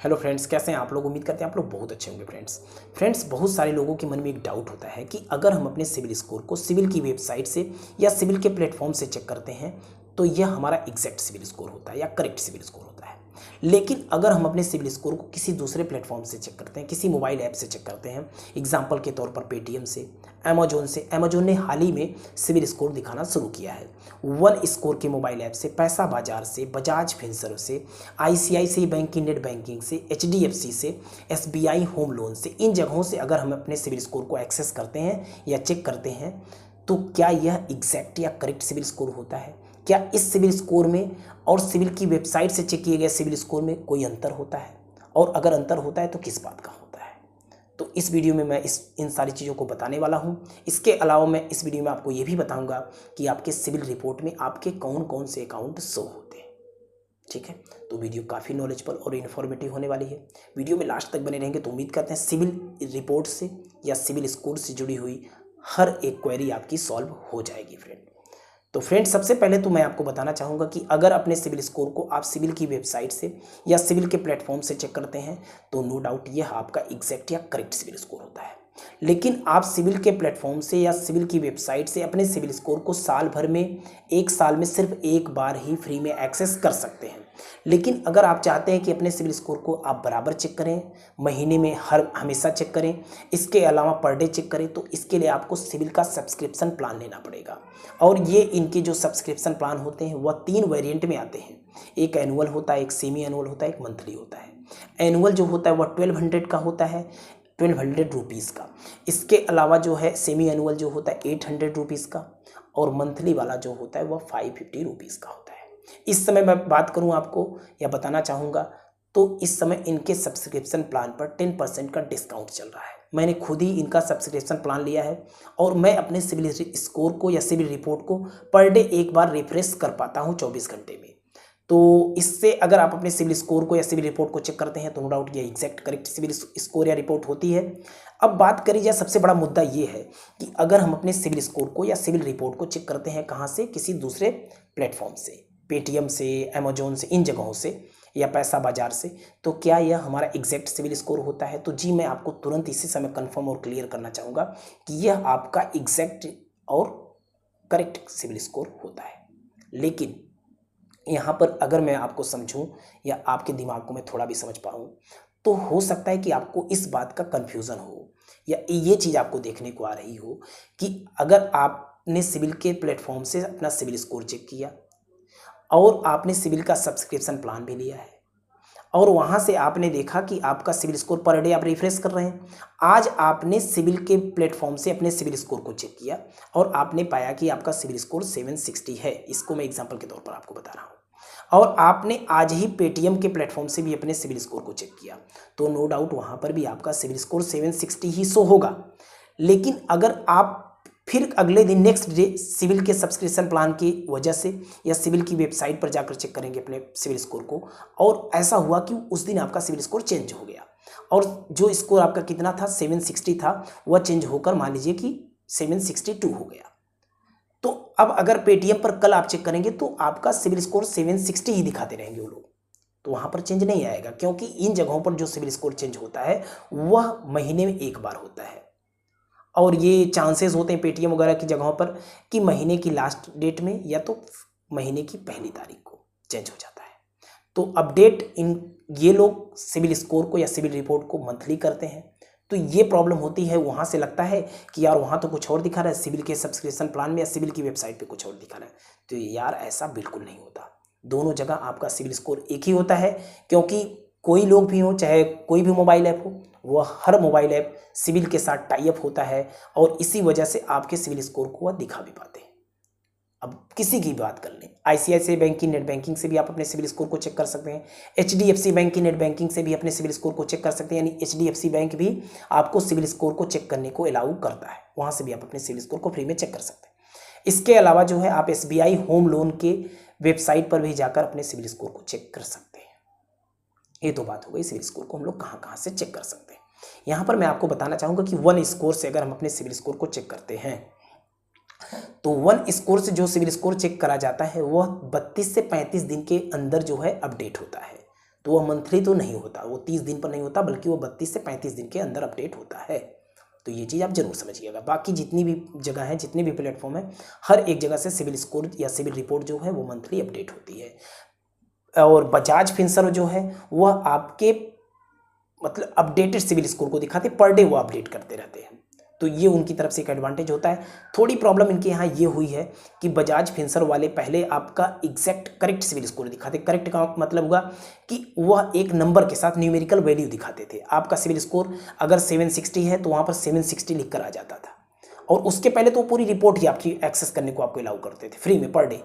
Hello friends, कैसे हैं आप लोग। उम्मीद करते हैं आप लोग बहुत अच्छे होंगे। फ्रेंड्स बहुत सारे लोगों के मन में एक डाउट होता है कि अगर हम अपने सिविल स्कोर को सिविल की वेबसाइट से या सिविल के प्लेटफॉर्म से चेक करते हैं तो यह हमारा एग्जैक्ट सिविल स्कोर होता है या करेक्ट सिविल स्कोर होता है। लेकिन अगर हम अपने सिविल स्कोर को किसी दूसरे प्लेटफॉर्म से चेक करते हैं, किसी मोबाइल ऐप से चेक करते हैं, एग्जाम्पल के तौर पर पेटीएम से, अमेजोन ने हाल ही में सिविल स्कोर दिखाना शुरू किया है। वन स्कोर के मोबाइल ऐप से, पैसा बाजार से, बजाज फिनसर्व से, आईसीआईसीआई बैंक की नेट बैंकिंग से, एचडीएफसी से, एसबीआई होम लोन से, इन जगहों से अगर हम अपने सिविल स्कोर को एक्सेस करते हैं या चेक करते हैं तो क्या यह एग्जैक्ट या करेक्ट सिविल स्कोर होता है? क्या इस सिविल स्कोर में और सिविल की वेबसाइट से चेक किए गए सिविल स्कोर में कोई अंतर होता है? और अगर अंतर होता है तो किस बात का होता है? तो इस वीडियो में मैं इन सारी चीज़ों को बताने वाला हूं। इसके अलावा मैं इस वीडियो में आपको ये भी बताऊंगा कि आपके सिविल रिपोर्ट में आपके कौन कौन से अकाउंट शो होते हैं। ठीक है, तो वीडियो काफ़ी नॉलेजेबल और इन्फॉर्मेटिव होने वाली है। वीडियो में लास्ट तक बने रहेंगे तो उम्मीद करते हैं सिविल रिपोर्ट से या सिविल स्कोर से जुड़ी हुई हर एक क्वेरी आपकी सॉल्व हो जाएगी फ्रेंड। तो फ्रेंड सबसे पहले तो मैं आपको बताना चाहूँगा कि अगर अपने सिविल स्कोर को आप सिविल की वेबसाइट से या सिविल के प्लेटफॉर्म से चेक करते हैं तो नो डाउट यह आपका एग्जैक्ट या करेक्ट सिविल स्कोर होता है। लेकिन आप सिविल के प्लेटफॉर्म से या सिविल की वेबसाइट से अपने सिविल स्कोर को साल भर में, एक साल में सिर्फ एक बार ही फ्री में एक्सेस कर सकते हैं। लेकिन अगर आप चाहते हैं कि अपने सिविल स्कोर को आप बराबर चेक करें, महीने में हमेशा चेक करें, इसके अलावा पर डे चेक करें, तो इसके लिए आपको सिविल का सब्सक्रिप्शन प्लान लेना पड़ेगा। और ये इनके जो सब्सक्रिप्शन प्लान होते हैं वह 3 वेरिएंट में आते हैं। एक एनुअल होता है, एक सेमी एनुअल होता है, एक मंथली होता है। एनुअल जो होता है वह 1200 का होता है, 1200 रुपीज़ का। इसके अलावा जो है सेमी एनुअल जो होता है 800 रुपीज़ का, और मंथली वाला जो होता है वह 550 रुपीज़ का होता है। इस समय मैं बात करूं आपको या बताना चाहूँगा तो इस समय इनके सब्सक्रिप्शन प्लान पर 10% का डिस्काउंट चल रहा है। मैंने खुद ही इनका सब्सक्रिप्शन प्लान लिया है और मैं अपने सिविल स्कोर को या सिविल रिपोर्ट को पर डे एक बार रिफ्रेश कर पाता हूँ 24 घंटे में। तो इससे अगर आप अपने सिविल स्कोर को या सिविल रिपोर्ट को चेक करते हैं तो नो डाउट ये एग्जैक्ट करेक्ट सिविल स्कोर या रिपोर्ट होती है। अब बात करी जाए, सबसे बड़ा मुद्दा ये है कि अगर हम अपने सिविल स्कोर को या सिविल रिपोर्ट को चेक करते हैं कहाँ से, किसी दूसरे प्लेटफॉर्म से, पेटीएम से, अमेजोन से, इन जगहों से या पैसा बाजार से, तो क्या यह हमारा एग्जैक्ट सिविल स्कोर होता है? तो जी मैं आपको तुरंत इसी समय कंफर्म और क्लियर करना चाहूँगा कि यह आपका एग्जैक्ट और करेक्ट सिविल स्कोर होता है। लेकिन यहाँ पर अगर मैं आपको समझूं या आपके दिमाग को मैं थोड़ा भी समझ पाऊँ तो हो सकता है कि आपको इस बात का कन्फ्यूज़न हो या ये चीज़ आपको देखने को आ रही हो कि अगर आपने सिविल के प्लेटफॉर्म से अपना सिविल स्कोर चेक किया और आपने सिविल का सब्सक्रिप्शन प्लान भी लिया है और वहाँ से आपने देखा कि आपका सिविल स्कोर पर डे आप रिफ्रेश कर रहे हैं, आज आपने सिविल के प्लेटफॉर्म से अपने सिविल स्कोर को चेक किया और आपने पाया कि आपका सिविल स्कोर 760 है। इसको मैं एग्जांपल के तौर पर आपको बता रहा हूँ। और आपने आज ही पेटीएम के प्लेटफॉर्म से भी अपने सिविल स्कोर को चेक किया तो नो डाउट वहाँ पर भी आपका सिविल स्कोर 760 ही शो होगा। लेकिन अगर आप फिर अगले दिन नेक्स्ट डे सिविल के सब्सक्रिप्शन प्लान की वजह से या सिविल की वेबसाइट पर जाकर चेक करेंगे अपने सिविल स्कोर को और ऐसा हुआ कि उस दिन आपका सिविल स्कोर चेंज हो गया और जो स्कोर आपका कितना था 760 था वह चेंज होकर मान लीजिए कि 762 हो गया। तो अब अगर पेटीएम पर कल आप चेक करेंगे तो आपका सिविल स्कोर 760 ही दिखाते रहेंगे वो लोग, तो वहाँ पर चेंज नहीं आएगा क्योंकि इन जगहों पर जो सिविल स्कोर चेंज होता है वह महीने में एक बार होता है। और ये चांसेस होते हैं पेटीएम वगैरह की जगहों पर कि महीने की लास्ट डेट में या तो महीने की पहली तारीख को चेंज हो जाता है। तो अपडेट इन ये लोग सिविल स्कोर को या सिविल रिपोर्ट को मंथली करते हैं तो ये प्रॉब्लम होती है। वहाँ से लगता है कि यार वहाँ तो कुछ और दिखा रहा है, सिविल के सब्सक्रिप्शन प्लान में या सिविल की वेबसाइट पे कुछ और दिखा रहा है। तो यार ऐसा बिल्कुल नहीं होता, दोनों जगह आपका सिविल स्कोर एक ही होता है। क्योंकि कोई लोग भी हो, चाहे कोई भी मोबाइल ऐप हो, वह हर मोबाइल ऐप सिविल के साथ टाई अप होता है और इसी वजह से आपके सिविल स्कोर को वह दिखा भी पाते हैं। अब किसी की बात कर लें, आईसीआईसीआई बैंक की नेट बैंकिंग से भी आप अपने सिविल स्कोर को चेक कर सकते हैं, एचडीएफसी बैंक की नेट बैंकिंग से भी अपने सिविल स्कोर को चेक कर सकते हैं। यानी एचडीएफसी बैंक भी आपको सिविल स्कोर को चेक करने को अलाउ करता है, वहाँ से भी आप अपने सिविल स्कोर को फ्री में चेक कर सकते हैं। इसके अलावा जो है आप एसबीआई होम लोन के वेबसाइट पर भी जाकर अपने सिविल स्कोर को चेक कर सकते हैं। ये तो बात हो गई सिविल स्कोर को हम लोग कहाँ कहाँ से चेक कर सकते हैं। यहाँ पर मैं आपको बताना चाहूँगा कि वन स्कोर से अगर हम अपने सिविल स्कोर को चेक करते हैं तो वन स्कोर से जो सिविल स्कोर चेक करा जाता है वह 32 से 35 दिन के अंदर जो है अपडेट होता है। तो वह मंथली तो नहीं होता, वो 30 दिन पर नहीं होता, बल्कि वो 32 से 35 दिन के अंदर अपडेट होता है। तो ये चीज़ आप जरूर समझिएगा। बाकी जितनी भी जगह है, जितने भी प्लेटफॉर्म है, हर एक जगह से सिविल स्कोर या सिविल रिपोर्ट जो है वो मंथली अपडेट होती है। और बजाज फिनसर्व जो है वह आपके मतलब अपडेटेड सिविल स्कोर को दिखाते, पर डे वो अपडेट करते रहते हैं। तो ये उनकी तरफ से एक एडवांटेज होता है। थोड़ी प्रॉब्लम इनके यहाँ ये हुई है कि बजाज फिनसर्व वाले पहले आपका एग्जैक्ट करेक्ट सिविल स्कोर दिखाते। करेक्ट का मतलब होगा कि वह एक नंबर के साथ न्यूमेरिकल वैल्यू दिखाते थे। आपका सिविल स्कोर अगर 760 है तो वहाँ पर 760 लिख कर आ जाता था, और उसके पहले तो पूरी रिपोर्ट ही आपकी एक्सेस करने को आपको अलाउ करते थे फ्री में पर डे।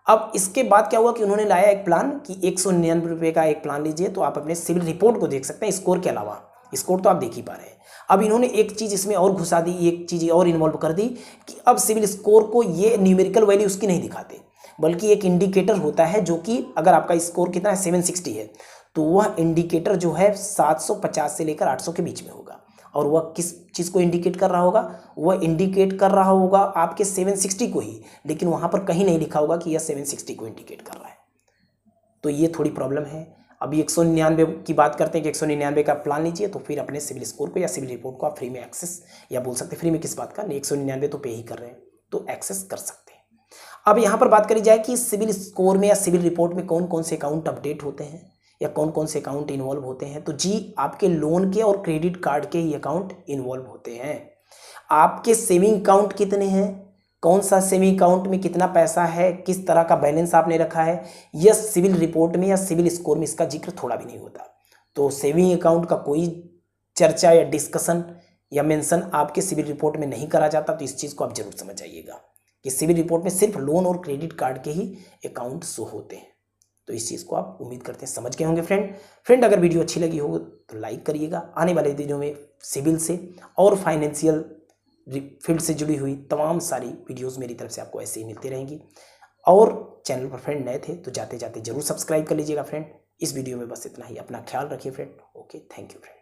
अब इसके बाद क्या हुआ कि उन्होंने लाया एक प्लान कि 199 रुपये का एक प्लान लीजिए, तो आप अपने सिविल रिपोर्ट को देख सकते हैं स्कोर के अलावा। स्कोर तो आप देख ही पा रहे हैं। अब इन्होंने एक चीज़ इसमें और घुसा दी, एक चीज़ और इन्वॉल्व कर दी कि अब सिविल स्कोर को ये न्यूमेरिकल वैल्यू उसकी नहीं दिखाते, बल्कि एक इंडिकेटर होता है जो कि अगर आपका स्कोर कितना है 760 है, तो वह इंडिकेटर जो है 750 से लेकर 800 के बीच में होगा। और वह किस चीज़ को इंडिकेट कर रहा होगा? वह इंडिकेट कर रहा होगा आपके 760 को ही, लेकिन वहाँ पर कहीं नहीं लिखा होगा कि यह 760 को इंडिकेट कर रहा है। तो ये थोड़ी प्रॉब्लम है। अभी 199 की बात करते हैं कि 199 का प्लान लीजिए, तो फिर अपने सिविल स्कोर को या सिविल रिपोर्ट को आप फ्री में एक्सेस, या बोल सकते हैं फ्री में किस बात का, 199 तो पे ही कर रहे हैं, तो एक्सेस कर सकते हैं। अब यहाँ पर बात करी जाए कि सिविल स्कोर में या सिविल रिपोर्ट में कौन कौन से अकाउंट अपडेट होते हैं या कौन कौन से अकाउंट इन्वॉल्व होते हैं, तो जी आपके लोन के और क्रेडिट कार्ड के ही अकाउंट इन्वॉल्व होते हैं। आपके सेविंग अकाउंट कितने हैं, कौन सा सेविंग अकाउंट में कितना पैसा है, किस तरह का बैलेंस आपने रखा है, यह सिविल रिपोर्ट में या सिविल स्कोर में इसका जिक्र थोड़ा भी नहीं होता। तो सेविंग अकाउंट का कोई चर्चा या डिस्कशन या मेंशन आपके सिविल रिपोर्ट में नहीं करा जाता। तो इस चीज़ को आप जरूर समझ जाइएगा कि सिविल रिपोर्ट में सिर्फ लोन और क्रेडिट कार्ड के ही अकाउंट शो होते हैं। तो इस चीज़ को आप उम्मीद करते हैं समझ गए होंगे फ्रेंड। अगर वीडियो अच्छी लगी हो तो लाइक करिएगा। आने वाले दिनों में सिविल से और फाइनेंशियल फील्ड से जुड़ी हुई तमाम सारी वीडियोस मेरी तरफ से आपको ऐसे ही मिलती रहेंगी। और चैनल पर फ्रेंड नए थे तो जाते जाते जरूर सब्सक्राइब कर लीजिएगा फ्रेंड। इस वीडियो में बस इतना ही। अपना ख्याल रखिए friend. Okay, thank you friend.